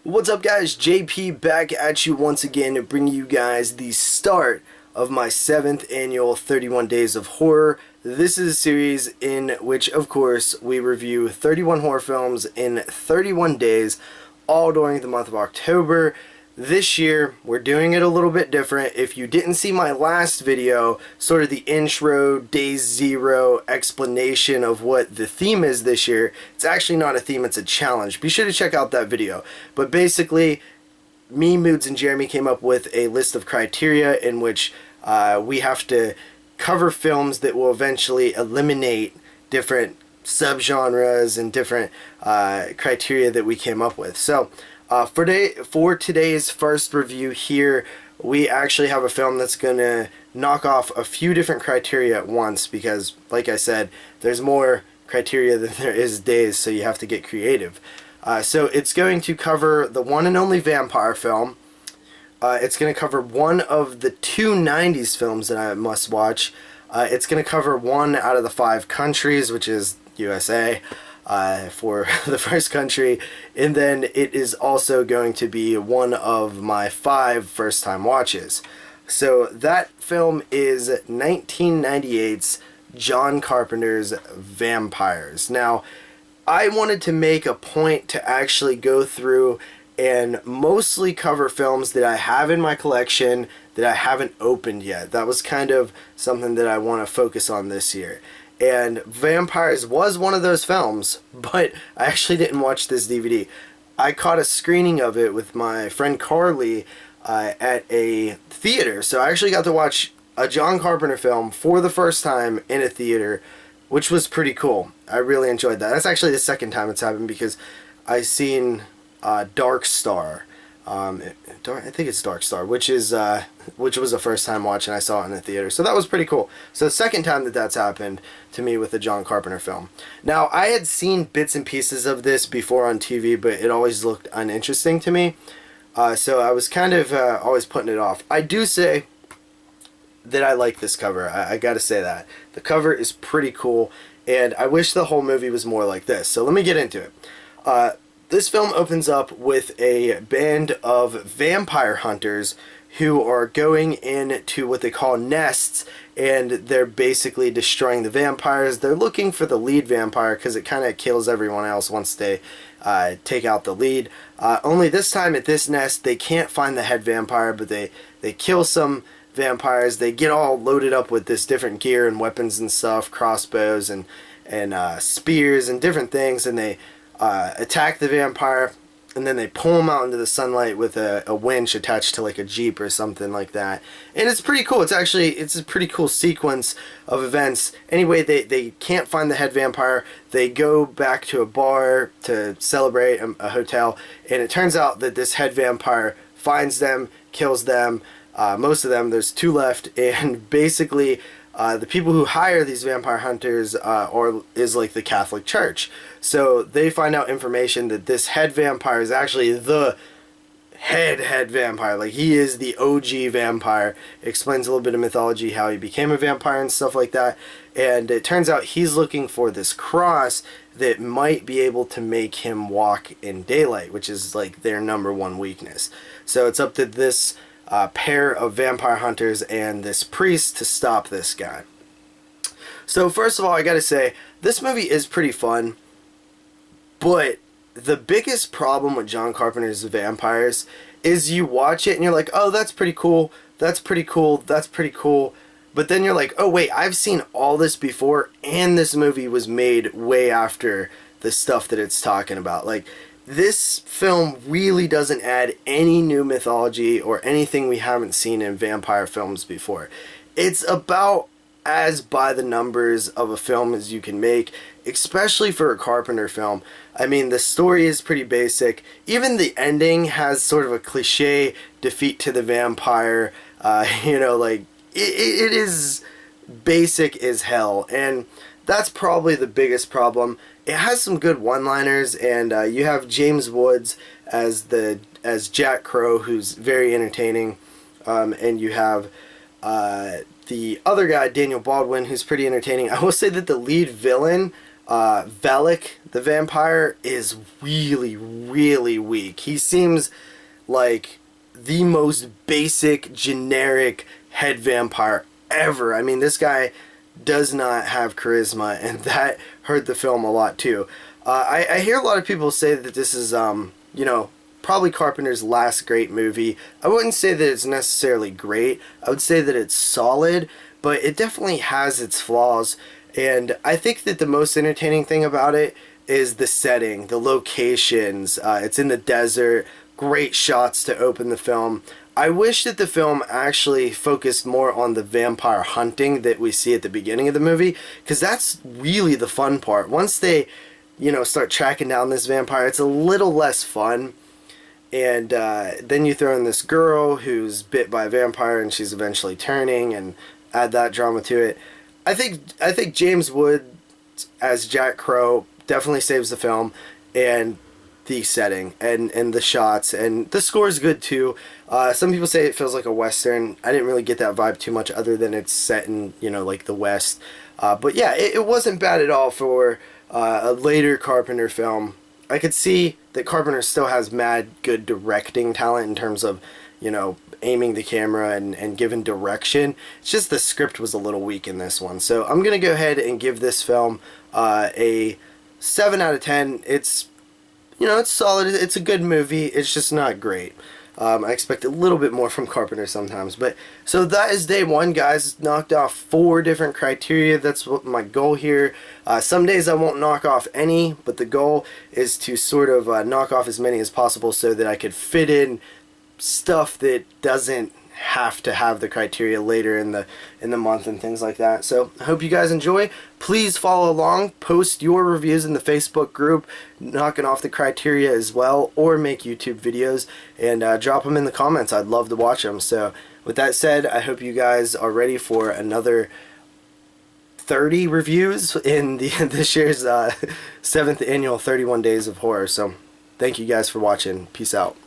What's up, guys? JP back at you once again to bring you guys the start of my 7th annual 31 Days of Horror. This is a series in which, of course, we review 31 horror films in 31 days, all during the month of October. This year, we're doing it a little bit different. If you didn't see my last video, sort of the intro, day zero explanation of what the theme is this year, it's actually not a theme, it's a challenge. Be sure to check out that video. But basically, me, Moods, and Jeremy came up with a list of criteria in which we have to cover films that will eventually eliminate different subgenres and different criteria that we came up with. So, for today's first review here, we actually have a film that's going to knock off a few different criteria at once because, like I said, there's more criteria than there is days, so you have to get creative. So it's going to cover the one and only vampire film. It's going to cover one of the two 90s films that I must watch. It's going to cover one out of the 5 countries, which is USA. For the first country, and then it is also going to be one of my 5 first-time watches. So that film is 1998's John Carpenter's Vampires. Now, I wanted to make a point to actually go through and mostly cover films that I have in my collection that I haven't opened yet. That was kind of something that I want to focus on this year. And Vampires was one of those films, but I actually didn't watch this DVD. I caught a screening of it with my friend Carly at a theater. So I actually got to watch a John Carpenter film for the first time in a theater, which was pretty cool. I really enjoyed that. That's actually the second time it's happened because I seen Dark Star. I think it's Dark Star, which was a first time watch, and I saw it in the theater. So that was pretty cool. So the second time that that's happened to me with a John Carpenter film. Now, I had seen bits and pieces of this before on TV, but it always looked uninteresting to me. So I was kind of always putting it off. I do say that I like this cover. I gotta say that. The cover is pretty cool, and I wish the whole movie was more like this. So let me get into it. This film opens up with a band of vampire hunters who are going into what they call nests, and they're basically destroying the vampires. They're looking for the lead vampire because it kind of kills everyone else once they take out the lead. Only this time at this nest, they can't find the head vampire, but they kill some vampires. They get all loaded up with this different gear and weapons and stuff, crossbows and spears and different things, and they attack the vampire, and then they pull him out into the sunlight with a winch attached to like a jeep or something like that. And it's pretty cool. It's a pretty cool sequence of events. Anyway, they can't find the head vampire. They go back to a bar to celebrate, a hotel, and it turns out that this head vampire finds them, kills them, most of them. There's 2 left, and basically the people who hire these vampire hunters is like the Catholic Church. So they find out information that this head vampire is actually the head vampire. Like, he is the OG vampire. It explains a little bit of mythology, how he became a vampire and stuff like that. And it turns out he's looking for this cross that might be able to make him walk in daylight, which is like their #1 weakness. So it's up to this pair of vampire hunters and this priest to stop this guy. So first of all, I gotta say, this movie is pretty fun, but the biggest problem with John Carpenter's Vampires is you watch it and you're like, oh, that's pretty cool, that's pretty cool, that's pretty cool, but then you're like, oh wait, I've seen all this before, and this movie was made way after the stuff that it's talking about. Like, this film really doesn't add any new mythology or anything we haven't seen in vampire films before. It's about as by the numbers of a film as you can make, especially for a Carpenter film. I mean, the story is pretty basic. Even the ending has sort of a cliche defeat to the vampire. Like, it is basic as hell, and that's probably the biggest problem. It has some good one-liners, and you have James Woods as Jack Crow, who's very entertaining, and you have the other guy, Daniel Baldwin, who's pretty entertaining. I will say that the lead villain, Valak, the vampire is really, really weak. He seems like the most basic, generic head vampire ever. I mean, this guy does not have charisma, and that hurt the film a lot too. I hear a lot of people say that this is, you know, probably Carpenter's last great movie. I wouldn't say that it's necessarily great. I would say that it's solid, but it definitely has its flaws. And I think that the most entertaining thing about it is the setting, the locations. It's in the desert. Great shots to open the film. I wish that the film actually focused more on the vampire hunting that we see at the beginning of the movie, because that's really the fun part. Once they, you know, start tracking down this vampire, it's a little less fun. And then you throw in this girl who's bit by a vampire and she's eventually turning, and add that drama to it. I think James Wood as Jack Crow definitely saves the film, and the setting and the shots, and the score is good too. Some people say it feels like a Western. I didn't really get that vibe too much, other than it's set in, you know, like the West. But yeah, it wasn't bad at all for a later Carpenter film. I could see that Carpenter still has mad good directing talent in terms of, you know, aiming the camera and giving direction. It's just the script was a little weak in this one. So I'm going to go ahead and give this film a 7 out of 10. It's, you know, it's solid. It's a good movie. It's just not great. I expect a little bit more from Carpenter sometimes. But so that is day one, guys. Knocked off 4 different criteria. That's what my goal here. Some days I won't knock off any, but the goal is to sort of knock off as many as possible so that I could fit in stuff that doesn't have to have the criteria later in the month and things like that. So I hope you guys enjoy. Please follow along, post your reviews in the Facebook group, knocking off the criteria as well, or make YouTube videos and drop them in the comments. I'd love to watch them. So with that said, I hope you guys are ready for another 30 reviews in this year's 7th annual 31 Days of Horror. So thank you guys for watching. Peace out.